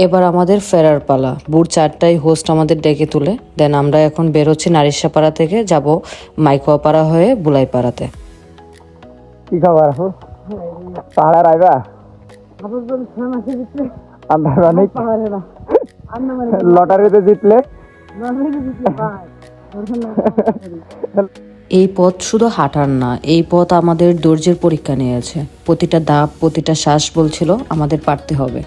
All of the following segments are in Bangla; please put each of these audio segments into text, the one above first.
এবার আমাদের ফেরার পালা। ভোর 4টায় হোস্ট আমাদের ডেকে তুলে দেন আমরা এখন বেরোচ্ছি নারিশাপাড়া থেকে যাব মাইকোয়াপাড়া হয়ে বুলাইপাড়াতে। কি খবর পাহাড়ে আইবা লটারিতে জিতলে এই পথ শুধু হাঁটার না, এই পথ আমাদের ধৈর্যের পরীক্ষা নিয়েছে। প্রতিটা ধাপ, প্রতিটা শ্বাস বলছিল আমাদের পারতে হবে।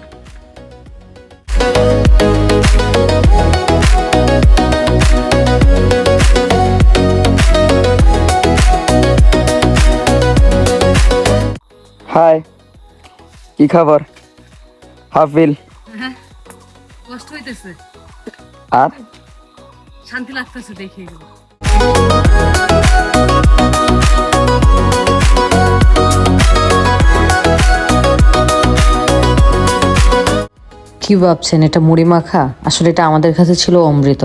হাই, কি খবর? হাফিল কষ্ট হইতেছে আর শান্তি লাগতেছে দেখে। কি ভাবছেন এটা মুড়ি মাখা? আসলে এটা আমাদের কাছে ছিল অমৃত।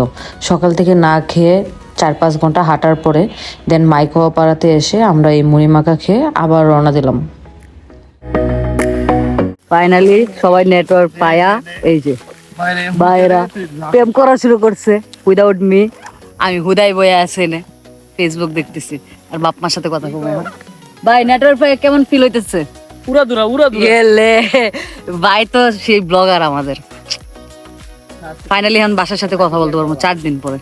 সকাল থেকে না খেয়ে 4-5 ঘন্টা হাঁটার পরে দেন মাইকোয়াপাড়াতে এসে আমরা এই মুড়ি মাখা খেয়ে আবার রওনা দিলাম। ফাইনালি সবাই নেটওয়ার্ক পায়া এই যে বাইরা প্রেম করা শুরু করছে উইদাউট মি। আমি হুদাই বয়ে আছে এনে ফেসবুক দেখতেছি আর বাপ মার সাথে কথা বলবো। ভাই নেটওয়ার্ক পায়া কেমন ফিল হইতেছে? উড়া দুরা গেলে ভাই তো সেই ব্লগার আমাদের। ফাইনালি এখন বাসার সাথে কথা বলতে পারবো 4 দিন পরে।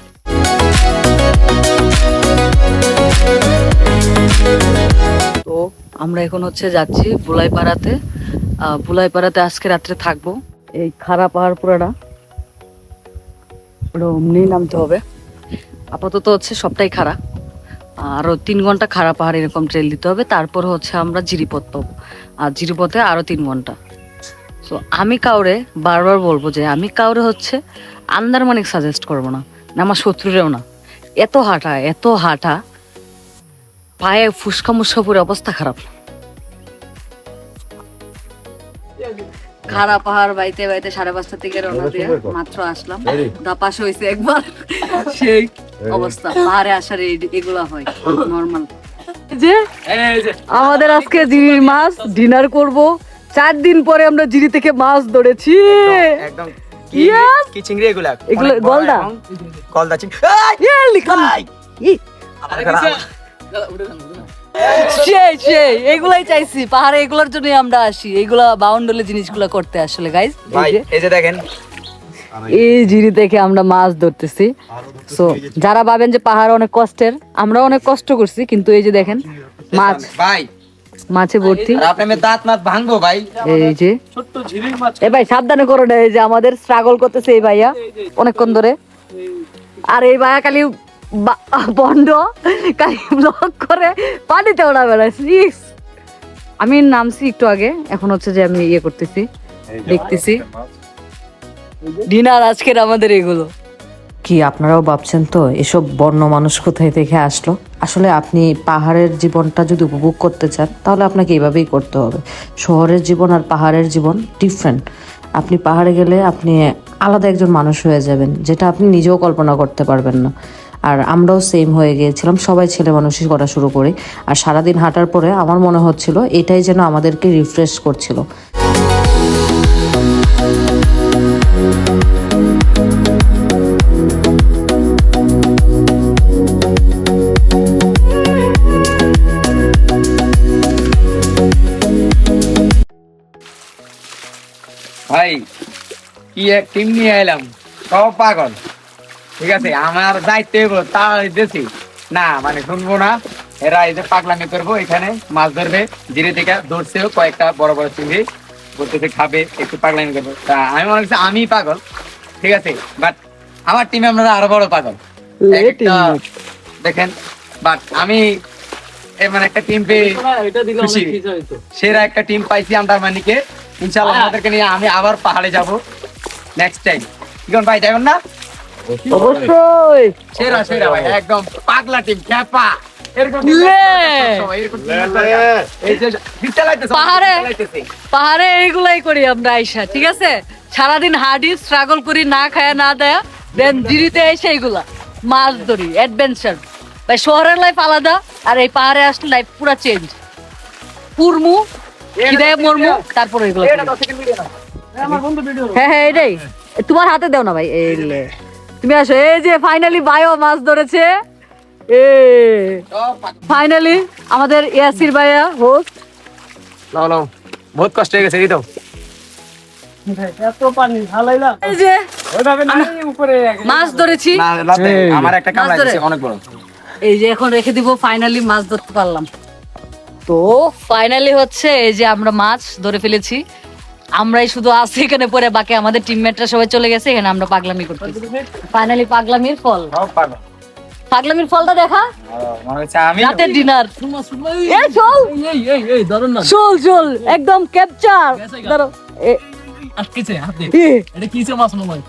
তো আমরা এখন হচ্ছে যাচ্ছি বুলাইপাড়াতে। বুলাইপাড়াতে আজকে রাত্রে থাকবো। এই খাড়া পাহাড় পুরাটা অমনি নামতে হবে। আপাতত হচ্ছে সবটাই খাড়া, আরো 3 ঘন্টা খাড়া পাহাড় এরকম ট্রেল দিতে হবে। তারপর হচ্ছে আমরা জিরিপথ পাবো, আর জিরিপথে আরো 3 ঘন্টা। সো আমি কাউরে বারবার বলবো যে আমি কাউরে হচ্ছে আন্দারমানিক সাজেস্ট করবো না, আমার শত্রুরেও না। এত হাঁটা পায়ে ফুসকা মুসকা পুরো অবস্থা খারাপ। খাড়া পাহাড় বাইতে 5:30 থেকে রওনা দিয়ে মাত্র আসলাম। দাপাস হয়েছে একবার, সেই অবস্থা। পাহাড়ে আসার এগুলা হয় নর্মাল। যে আমাদের আজকে জিরির মাছ ডিনার করব। 4 দিন পরে আমরা জিরি থেকে মাছ ধরেছি। একদম কি চিংড়ি এগুলা? এগুলো গলদা চিংড়ি। সেই এগুলাই চাইছি পাহাড়ে, এগুলোর জন্য আমরা আসি। এগুলা বাউন্ডলে জিনিসগুলো করতে আসলে গাইজ। এই যে দেখেন এই জিরি থেকে আমরা মাছ ধরতেছি। সো যারা ভাবেন যে পাহাড় অনেক কষ্টের, আমরা অনেক কষ্ট করছি, কিন্তু এই যে দেখেন মাছ ভাই মাছে ভর্তি। আপনার দাঁত মাছ ভাঙবো ভাই। এই যে ছোট্ট ঝিলির মাছ। এ ভাই সাবধানে করো না, এই যে আমাদের স্ট্রাগল করতেছে এই ভাইয়া অনেকক্ষণ ধরে। আর এই ভাইয়া খালি বন্ড খালি ব্লক করে পানিতে ওড়া বেড়াচ্ছি। আমি নামছি একটু আগে, এখন হচ্ছে যে আমি ইয়ে করতেছি, দেখতেছি ডিনার আজকের আমাদের এগুলো। কি আপনারাও ভাবছেন তো এসব বন্য মানুষ কোথায় থেকে আসলো? আসলে আপনি পাহাড়ের জীবনটা যদি উপভোগ করতে চান তাহলে আপনাকে এইভাবেই করতে হবে। শহরের জীবন আর পাহাড়ের জীবন ডিফারেন্ট। আপনি পাহাড়ে গেলে আপনি আলাদা একজন মানুষ হয়ে যাবেন, যেটা আপনি নিজেও কল্পনা করতে পারবেন না। আর আমরাও সেম হয়ে গিয়েছিলাম, সবাই ছেলে মানুষই করা শুরু করি। আর সারাদিন হাঁটার পরে আমার মনে হচ্ছিল এটাই যেন আমাদেরকে রিফ্রেশ করছিল। ভাই কি এক টিম নিয়ে এলাম, সব পাগল। ঠিক আছে, আমার দায়িত্ব এগুলো তাড়াতাড়ি দিয়েছি না, মানে শুনবো না। এরা এই যে পাগলামি করবো, এখানে মাছ ধরবে। জিরে থেকে ধরছেও কয়েকটা বড় বড় চিংড়ি, বলতেছে খাবে, একটু পাগলামি করবো। তা আমি মনে করছি আমি পাগল, ঠিক আছে, বাট আমার টিমে আমরা আরো বড় পাগল দেখেন। বাট আমি মানে একটা টিম পেয়ে খুশি, সেরা একটা টিম পাইছি আন্ডারমানিকে। ইনশাআল্লাহ আমাদেরকে নিয়ে আমি আবার পাহাড়ে যাব নেক্সট টাইম। কি ভাই যাবেন না? অবশ্যই সেরা সেরা ভাই, একদম পাগলা টিম, খ্যাপা। পাহাড়ে এইগুলাই করি আমরা আইসা, ঠিক আছে। সারাদিন হাঁটি, স্ট্রাগল করি, না খায় না দেয়া, দেন জিরিতে এসে এইগুলা মাছ ধরি, অ্যাডভেঞ্চার। ভাই শহরের লাইফ আলাদা, আর এই পাহাড়ে আসলে লাইফ পুরা চেঞ্জ। পুরমু খিদায় মরমু, তারপরে এগুলো হ্যাঁ হ্যাঁ এটাই তোমার হাতে দাও না ভাই এই লে। তুমি আসো এই যে ফাইনালি ভাইও মাছ ধরেছে ফাইনালি আমাদের ইয়াসির ভাইয়া হোস্ট লাও লাও বহুত কষ্ট হয়ে গেছে এই তো এই যে মাছ ধরেছি না লাতে আমার একটা কামড়া মাছ ধরে। দিছে অনেক বড় এই যে এখন রেখে দিব ফাইনালি মাছ ধরতে পারলাম তো ফাইনালি হচ্ছে এই যে আমরা মাছ ধরে ফেলেছি আমরাই শুধু আছি এখানে পরে বাকি আমাদের টিমমেটরা সবাই চলে গেছে এখানে আমরা পাগলামি করতেছি ফাইনালি পাগলামির ফল সব পাগল পাগলামির ফলটা দেখা মনে হচ্ছে আমি রাতের ডিনার এই চল চল চল একদম ক্যাপচার ধরো আটকেছে হাতে এ, এটা কিসে মাছ মনে হয়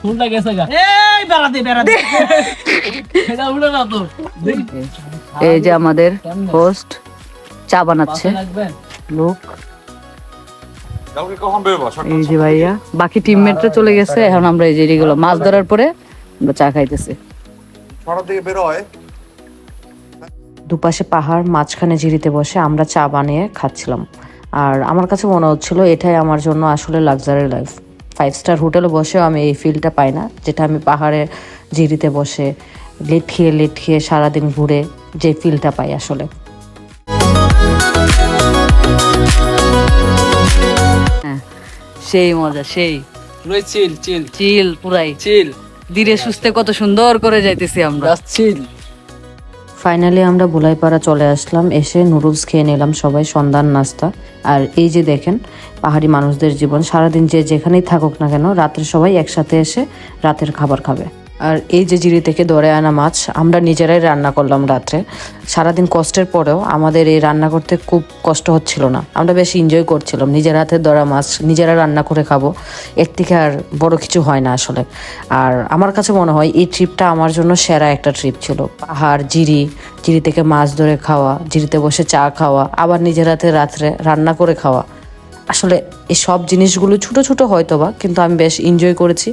ফুলটা গেছে গা এই বেড়াতে এটা উড়ে না তো এই যে আমাদের হোস্ট চা বানাচ্ছে লাগবে লোক এই যে ভাইয়া বাকি টিমমেটরা চলে গেছে এখন আমরা এই যে এগুলো মাছ ধরার পরে আমরা চা খাইতেছি দুপাশে পাহাড় মাঝখানে জিরিতে বসে আমরা চা বানিয়ে খাচ্ছিলাম। আর আমার কাছে মনে হচ্ছিল এটাই আমার জন্য আসলে লাক্সারি লাইফ। 5 স্টার হোটেলে বসেও আমি এই ফিলটা পাই না, যেটা আমি পাহাড়ে জিরিতে বসে লেট খেয়ে সারাদিন ঘুরে যে ফিলটা পাই আসলে। হ্যাঁ সেই মজা সেই চিল চিল চিল পুরাই চিল ধীরে সুস্থে কত সুন্দর করে যাইতেছি আমরা জাস্ট চিল ফাইনালি আমরা বুলাইপাড়া চলে আসলাম, এসে নুডলস খেয়ে নিলাম সবাই সন্ধ্যার নাস্তা। আর এই যে দেখেন পাহাড়ি মানুষদের জীবন, সারাদিন যে যেখানেই থাকুক না কেন রাত্রে সবাই একসাথে এসে রাতের খাবার খাবে। আর এই যে জিরি থেকে ধরে আনা মাছ আমরা নিজেরাই রান্না করলাম রাত্রে। সারাদিন কষ্টের পরেও আমাদের এই রান্না করতে খুব কষ্ট হচ্ছিল না, আমরা বেশ এনজয় করছিলাম। নিজের হাতে ধরা মাছ নিজেরা রান্না করে খাবো, এর থেকে আর বড় কিছু হয় না আসলে। আর আমার কাছে মনে হয় এই ট্রিপটা আমার জন্য সেরা একটা ট্রিপ ছিল। পাহাড়, জিরি থেকে মাছ ধরে খাওয়া, জিরিতে বসে চা খাওয়া, আবার নিজের হাতে রাত্রে রান্না করে খাওয়া। আসলে এই সব জিনিসগুলো ছোট ছোট হয়তোবা, কিন্তু আমি বেশ এনজয় করেছি।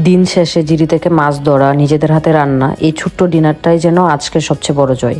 দিন শেষে জিরি থেকে মাছ ধরা, নিজেদের হাতে রান্না, এই ছোট্ট ডিনারটাই যেন আজকের সবচেয়ে বড় জয়।